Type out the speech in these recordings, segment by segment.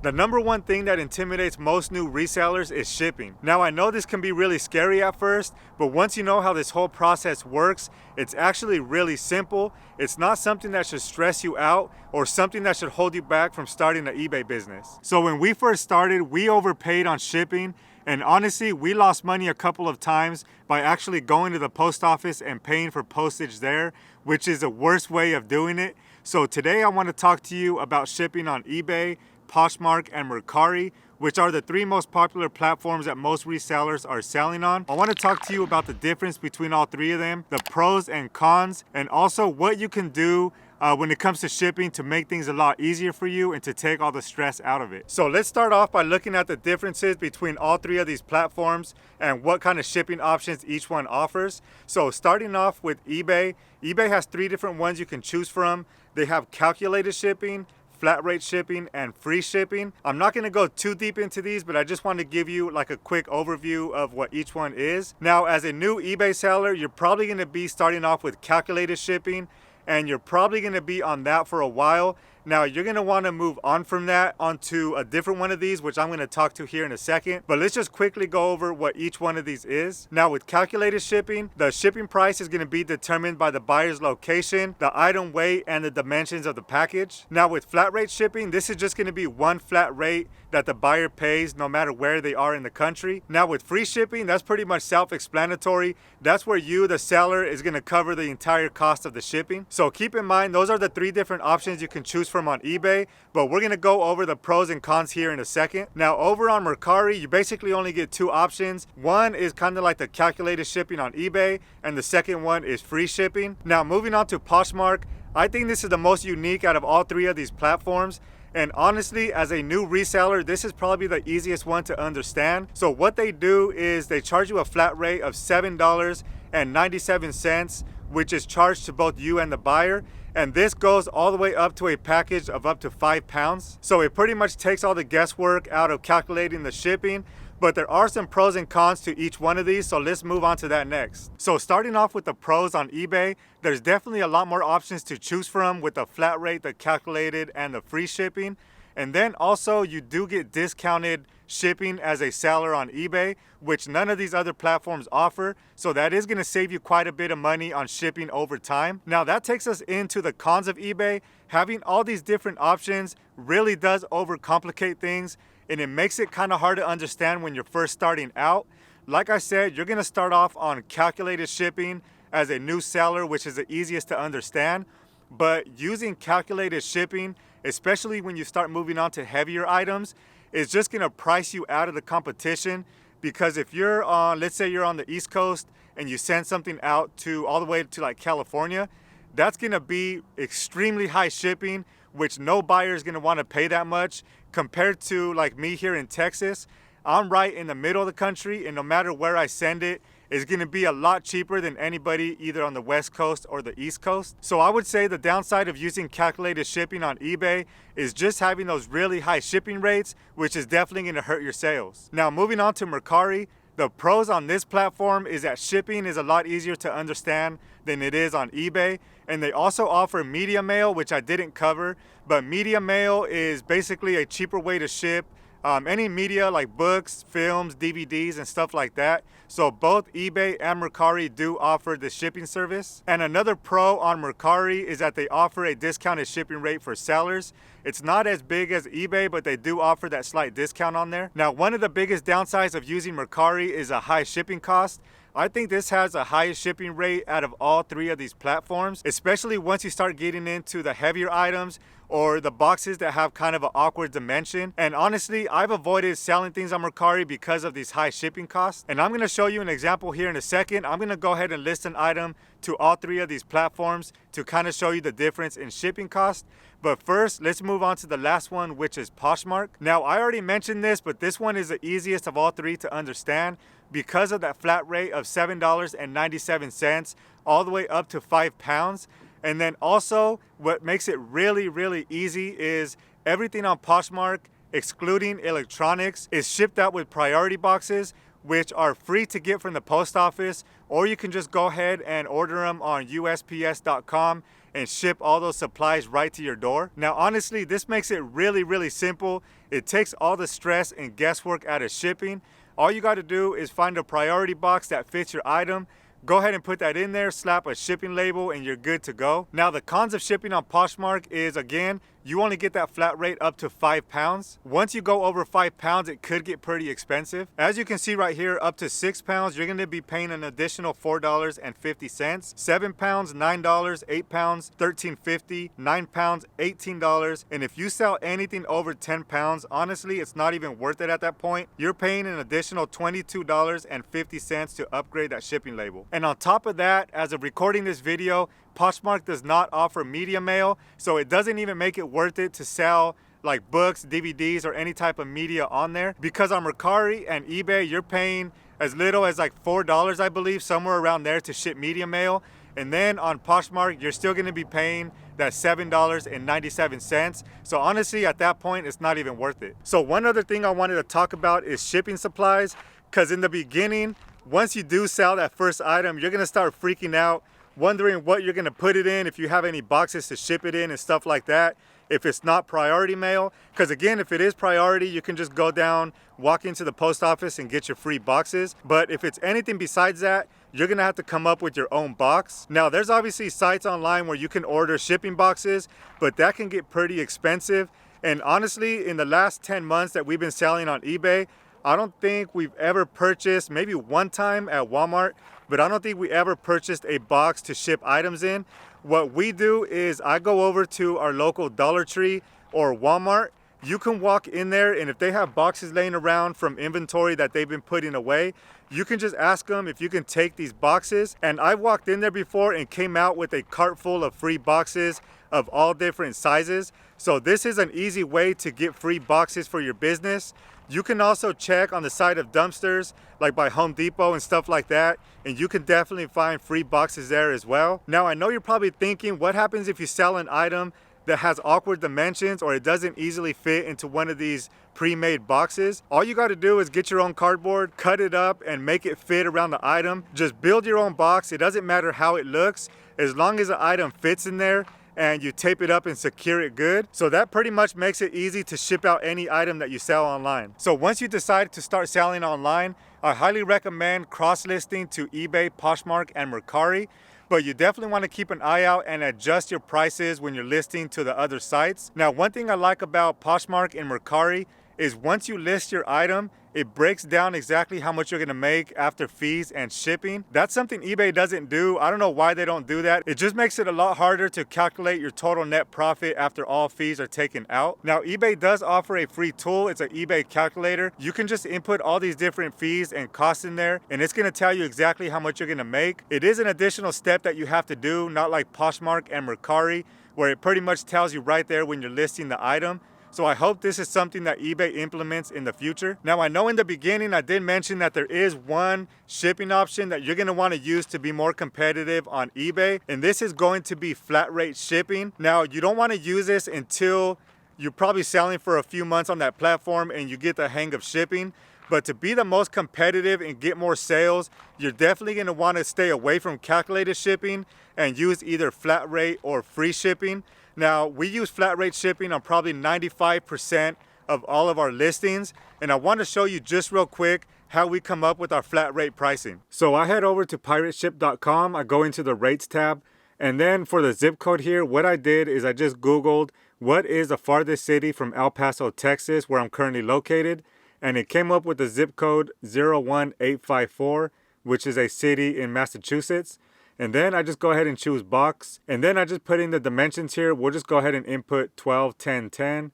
The number one thing that intimidates most new resellers is shipping. Now I know this can be really scary at first, but once you know how this whole process works, it's actually really simple. It's not something that should stress you out or something that should hold you back from starting an eBay business. So when we first started, we overpaid on shipping, and honestly, we lost money a couple of times by actually going to the post office and paying for postage there, which is the worst way of doing it. So today I want to talk to you about shipping on eBay, Poshmark, and Mercari, which are the three most popular platforms that most resellers are selling on. I want to talk to you about the difference between all three of them, the pros and cons, and also what you can do when it comes to shipping to make things a lot easier for you and to take all the stress out of it. So let's start off by looking at the differences between all three of these platforms and what kind of shipping options each one offers. So starting off with eBay, eBay has three different ones you can choose from. They have calculated shipping, flat rate shipping, and free shipping. I'm not going to go too deep into these, but I just want to give you like a quick overview of what each one is. Now, as a new eBay seller, you're probably going to be starting off with calculated shipping, and you're probably going to be on that for a while. Now you're going to want to move on from that onto a different one of these, which I'm going to talk to here in a second, but let's just quickly go over what each one of these is. Now with calculated shipping, the shipping price is going to be determined by the buyer's location, the item weight, and the dimensions of the package. Now with flat rate shipping, this is just going to be one flat rate that the buyer pays no matter where they are in the country. Now with free shipping, that's pretty much self-explanatory. That's where you, the seller, is going to cover the entire cost of the shipping. So keep in mind, those are the three different options you can choose from on eBay, but we're going to go over the pros and cons here in a second. Now over on Mercari, you basically only get two options. One is kind of like the calculated shipping on eBay, and the second one is free shipping. Now moving on to Poshmark, I think this is the most unique out of all three of these platforms. And honestly, as a new reseller, this is probably the easiest one to understand. So what they do is they charge you a flat rate of $7.97, which is charged to both you and the buyer. And this goes all the way up to a package of up to 5 pounds. So it pretty much takes all the guesswork out of calculating the shipping. But there are some pros and cons to each one of these, so let's move on to that next. So starting off with the pros on eBay, there's definitely a lot more options to choose from with the flat rate, the calculated, and the free shipping. And then also you do get discounted shipping as a seller on eBay, which none of these other platforms offer. So that is going to save you quite a bit of money on shipping over time. Now that takes us into the cons of eBay. Having all these different options really does overcomplicate things, and it makes it kind of hard to understand when you're first starting out. Like I said, you're going to start off on calculated shipping as a new seller, which is the easiest to understand. But using calculated shipping, especially when you start moving on to heavier items, is just going to price you out of the competition. Because if you're on, let's say you're on the East Coast and you send something out to all the way to like California, that's going to be extremely high shipping, which no buyer is going to want to pay that much. Compared to like me here in Texas, I'm right in the middle of the country, and no matter where I send it, it's going to be a lot cheaper than anybody either on the West Coast or the East Coast. So I would say the downside of using calculated shipping on eBay is just having those really high shipping rates, which is definitely going to hurt your sales. Now moving on to Mercari, the pros on this platform is that shipping is a lot easier to understand than it is on eBay. And they also offer media mail, which I didn't cover, but media mail is basically a cheaper way to ship any media like books, films, DVDs, and stuff like that. So both eBay and Mercari do offer the shipping service. And another pro on Mercari is that they offer a discounted shipping rate for sellers. It's not as big as eBay, but they do offer that slight discount on there. Now, one of the biggest downsides of using Mercari is a high shipping cost. I think this has the highest shipping rate out of all three of these platforms, especially once you start getting into the heavier items or the boxes that have kind of an awkward dimension. And honestly, I've avoided selling things on Mercari because of these high shipping costs. And I'm going to show you an example here in a second. I'm going to go ahead and list an item to all three of these platforms to kind of show you the difference in shipping cost. But first, let's move on to the last one, which is Poshmark. Now, I already mentioned this, but this one is the easiest of all three to understand because of that flat rate of $7.97 all the way up to 5 pounds. And then also what makes it really, really easy is everything on Poshmark, excluding electronics, is shipped out with priority boxes, which are free to get from the post office, or you can just go ahead and order them on USPS.com and ship all those supplies right to your door. Now honestly, this makes it really simple. It takes all the stress and guesswork out of shipping. All you got to do is find a priority box that fits your item. Go ahead and put that in there, slap a shipping label, and you're good to go. Now the cons of shipping on Poshmark is, again, you only get that flat rate up to 5 pounds. Once you go over 5 pounds, it could get pretty expensive. As you can see right here, up to 6 pounds, you're gonna be paying an additional $4.50. 7 pounds, $9, 8 pounds, $13.50, 9 pounds, $18. And if you sell anything over 10 pounds, honestly, it's not even worth it at that point. You're paying an additional $22.50 to upgrade that shipping label. And on top of that, as of recording this video, Poshmark does not offer media mail, so it doesn't even make it worth it to sell like books, DVDs, or any type of media on there. Because on Mercari and eBay, you're paying as little as like $4, I believe, somewhere around there to ship media mail. And then on Poshmark, you're still gonna be paying that $7.97. So honestly, at that point, it's not even worth it. So one other thing I wanted to talk about is shipping supplies, because in the beginning, once you do sell that first item, you're gonna start freaking out, wondering what you're gonna put it in, if you have any boxes to ship it in and stuff like that, if it's not priority mail. Because again, if it is priority, you can just go down, walk into the post office and get your free boxes. But if it's anything besides that, you're gonna have to come up with your own box. Now there's obviously sites online where you can order shipping boxes, but that can get pretty expensive. And honestly, in the last 10 months that we've been selling on eBay, I don't think we've ever purchased, maybe one time at Walmart, but I don't think we ever purchased a box to ship items in. What we do is I go over to our local Dollar Tree or Walmart. You can walk in there, and if they have boxes laying around from inventory that they've been putting away, you can just ask them if you can take these boxes. And I've walked in there before and came out with a cart full of free boxes of all different sizes. So this is an easy way to get free boxes for your business. You can also check on the side of dumpsters, like by Home Depot and stuff like that, and you can definitely find free boxes there as well. Now, I know you're probably thinking, what happens if you sell an item that has awkward dimensions or it doesn't easily fit into one of these pre-made boxes? All you got to do is get your own cardboard, cut it up, and make it fit around the item. Just build your own box. It doesn't matter how it looks, as long as the item fits in there and you tape it up and secure it good. So that pretty much makes it easy to ship out any item that you sell online. So once you decide to start selling online, I highly recommend cross-listing to eBay, Poshmark, and Mercari. But you definitely want to keep an eye out and adjust your prices when you're listing to the other sites. Now, one thing I like about Poshmark and Mercari is once you list your item, it breaks down exactly how much you're gonna make after fees and shipping. That's something eBay doesn't do. I don't know why they don't do that. It just makes it a lot harder to calculate your total net profit after all fees are taken out. Now, eBay does offer a free tool. It's an eBay calculator. You can just input all these different fees and costs in there, and it's gonna tell you exactly how much you're gonna make. It is an additional step that you have to do, not like Poshmark and Mercari, where it pretty much tells you right there when you're listing the item. So I hope this is something that eBay implements in the future. Now, I know in the beginning I did mention that there is one shipping option that you're gonna wanna use to be more competitive on eBay, and this is going to be flat rate shipping. Now, you don't wanna use this until you're probably selling for a few months on that platform and you get the hang of shipping. But to be the most competitive and get more sales, you're definitely gonna wanna stay away from calculated shipping and use either flat rate or free shipping. Now, we use flat rate shipping on probably 95% of all of our listings, and I want to show you just real quick how we come up with our flat rate pricing. So I head over to pirateship.com, I go into the rates tab, and then for the zip code here, what I did is I just Googled what is the farthest city from El Paso, Texas, where I'm currently located, and it came up with the zip code 01854, which is a city in Massachusetts. And then I just go ahead and choose box. And then I just put in the dimensions here. We'll just go ahead and input 12, 10, 10.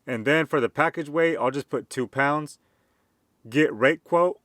And then for the package weight, I'll just put 2 pounds. Get rate quote.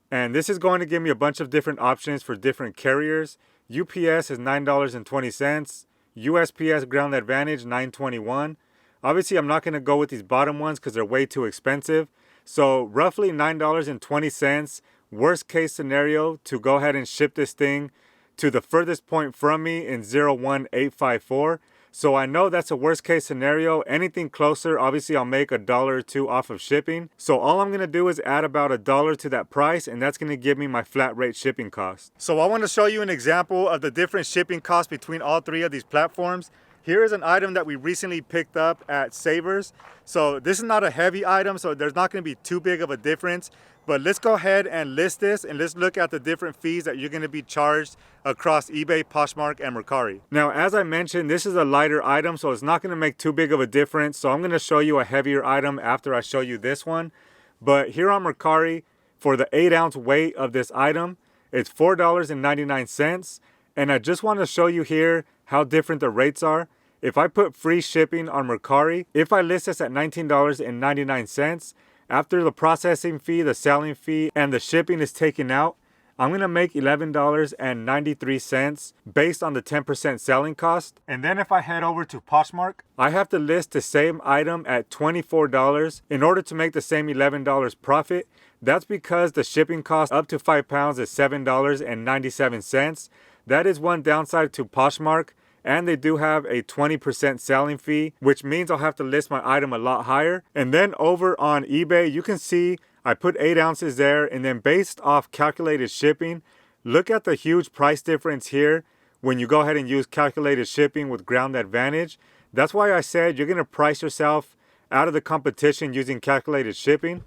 And this is going to give me a bunch of different options for different carriers. UPS is $9.20. USPS Ground Advantage, $9.21. Obviously, I'm not going to go with these bottom ones because they're way too expensive. So roughly $9.20. Worst case scenario to go ahead and ship this thing to the furthest point from me in 01854. So I know that's a worst case scenario. Anything closer, obviously I'll make $1 or $2 off of shipping. So all I'm gonna do is add about $1 to that price, and that's gonna give me my flat rate shipping cost. So I wanna show you an example of the different shipping costs between all three of these platforms. Here is an item that we recently picked up at Savers. So this is not a heavy item, so there's not gonna be too big of a difference. But let's go ahead and list this, and let's look at the different fees that you're gonna be charged across eBay, Poshmark, and Mercari. Now, as I mentioned, this is a lighter item, so it's not gonna make too big of a difference. So I'm gonna show you a heavier item after I show you this one. But here on Mercari, for the 8-ounce weight of this item, it's $4.99. And I just wanna show you here how different the rates are. If I put free shipping on Mercari, if I list this at $19.99, after the processing fee, the selling fee, and the shipping is taken out, I'm gonna make $11.93 based on the 10% selling cost. And then if I head over to Poshmark, I have to list the same item at $24 in order to make the same $11 profit. That's because the shipping cost up to 5 pounds is $7.97. That is one downside to Poshmark. And they do have a 20% selling fee, which means I'll have to list my item a lot higher. And then over on eBay, you can see I put 8 ounces there, and then based off calculated shipping, look at the huge price difference here when you go ahead and use calculated shipping with Ground Advantage. That's why I said you're gonna price yourself out of the competition using calculated shipping.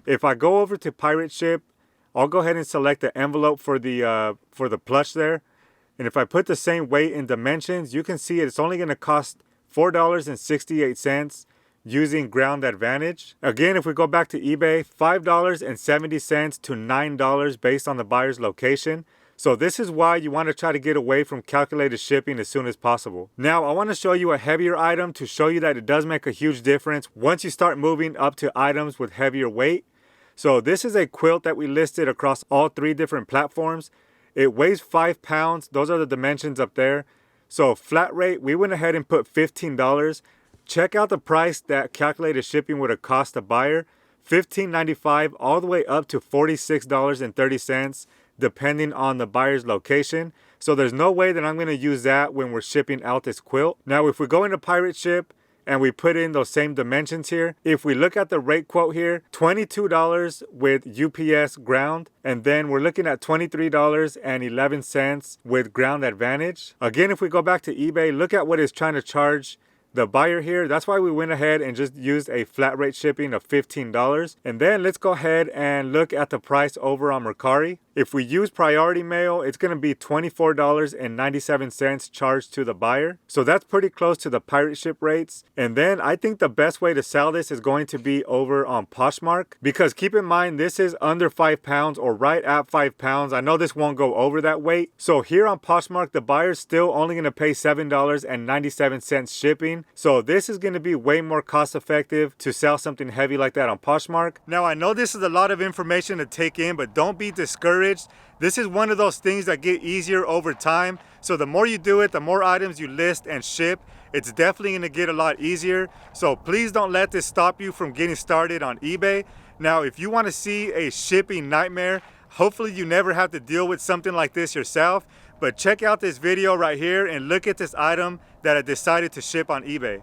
If I go over to Pirate Ship, I'll go ahead and select the envelope for the plush there. And if I put the same weight and dimensions, you can see it's only going to cost $4.68 using Ground Advantage. Again, if we go back to eBay, $5.70 to $9 based on the buyer's location. So this is why you want to try to get away from calculated shipping as soon as possible. Now, I want to show you a heavier item to show you that it does make a huge difference once you start moving up to items with heavier weight. So this is a quilt that we listed across all three different platforms. It weighs 5 pounds. Those are the dimensions up there. So flat rate, we went ahead and put $15. Check out the price that calculated shipping would have cost a buyer. $15.95 all the way up to $46.30 depending on the buyer's location. So there's no way that I'm going to use that when we're shipping out this quilt. Now if we go into Pirate Ship and we put in those same dimensions here, if we look at the rate quote here, $22 with UPS Ground, and then we're looking at $23.11 with Ground Advantage. Again, if we go back to eBay, look at what it's trying to charge the buyer here. That's why we went ahead and just used a flat rate shipping of $15. And then let's go ahead and look at the price over on Mercari. If we use priority mail, it's going to be $24.97 charged to the buyer. So that's pretty close to the Pirate Ship rates. And then I think the best way to sell this is going to be over on Poshmark, because keep in mind, this is under 5 pounds or right at 5 pounds. I know this won't go over that weight. So here on Poshmark, the buyer's still only going to pay $7.97 shipping. So this is going to be way more cost effective to sell something heavy like that on Poshmark. Now I know this is a lot of information to take in, but don't be discouraged. This is one of those things that get easier over time. So the more you do it, the more items you list and ship, it's definitely going to get a lot easier. So please don't let this stop you from getting started on eBay. Now, if you want to see a shipping nightmare, hopefully you never have to deal with something like this yourself. But check out this video right here and look at this item that I decided to ship on eBay.